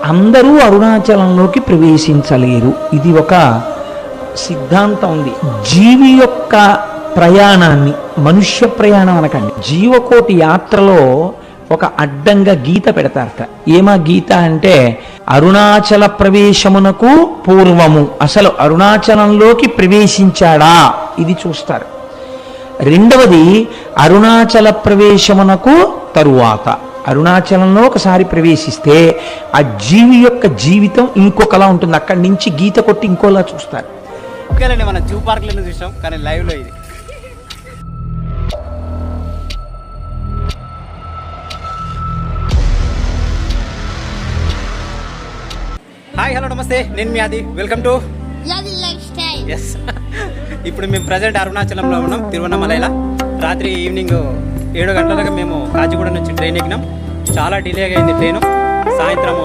అందరూ అరుణాచలంలోకి ప్రవేశించలేరు. ఇది ఒక సిద్ధాంతం ఉంది. జీవి యొక్క ప్రయాణాన్ని, మనుష్య ప్రయాణం అనకండి, జీవకోటి యాత్రలో ఒక అడ్డంగా గీత పెడతారట. ఏమా గీత అంటే, అరుణాచల ప్రవేశమునకు పూర్వము అసలు అరుణాచలంలోకి ప్రవేశించాడా ఇది చూస్తారు. రెండవది అరుణాచల ప్రవేశమునకు తరువాత, అరుణాచలంలో ఒకసారి ప్రవేశిస్తే ఆ జీవి యొక్క జీవితం ఇంకొకలా ఉంటుంది. అక్కడి నుంచి గీత కొట్టి ఇంకోలా చూస్తారు. మన జూ పార్క్లో చూసాం, కానీ లైవ్లో ఇది. హాయ్, హలో, నమస్తే. నేను మీ ఆది. Welcome to S. ఇప్పుడు మేము ప్రజెంట్ అరుణాచలంలో ఉన్నాం, తిరువన్నమలైలో. రాత్రి ఈవినింగ్ 7 గంటలకు మేము కాచిగూడ నుంచి ట్రైన్ ఎక్కినాం. చాలా డిలే అయింది ట్రైను. సాయంత్రం